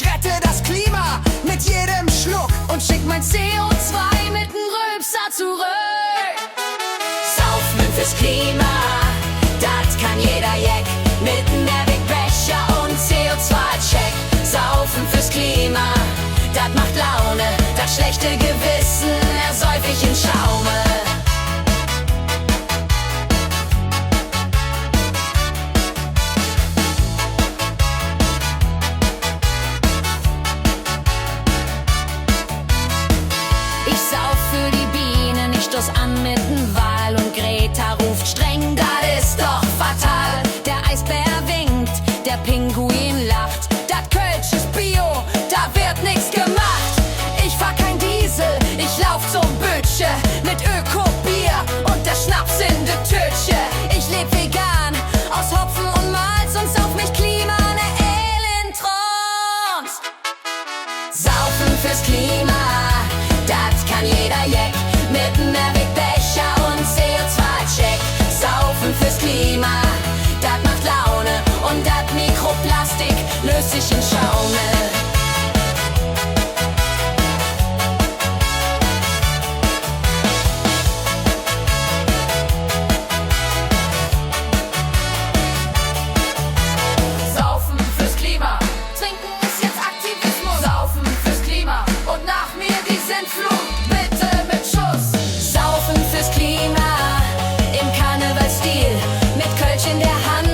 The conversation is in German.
Ich rette das Klima mit jedem Schluck und schick mein CO2 mit nem Rülpser zurück. Saufen fürs Klima, das kann jeder Jack. Mit nem Mehrwegbecher und CO2-Check. Saufen fürs Klima, das macht Laune. Das schlechte Gewissen ersäuf ich in Schaume. Ich sauf für die Bienen, ich stoß an mit nem Wal und Greta ruft streng, das ist doch fatal. Der Eisbär winkt, der Pinguin lacht, das Kölsch ist Bio, da wird nix gemacht. Ich fahr kein Diesel, ich lauf zum Bütche mit Öko-Bier und der Schnaps in de Tütche. Ich leb vegan, aus Hopfen und Malz und sauf mich Klima, ne Elentrons. Saufen fürs Klima, das kann jeder Jack. Mit nem Mehrwegbecher und CO2-Check. Saufen fürs Klima, das macht Laune. Und das Mikroplastik löst sich in Schaume. Saufen fürs Klima, trinken ist jetzt Aktivismus. Saufen fürs Klima und nach mir die Sintflut. Bitte mit Schuss. Saufen fürs Klima im Karnevalstil mit Kölsch in der Hand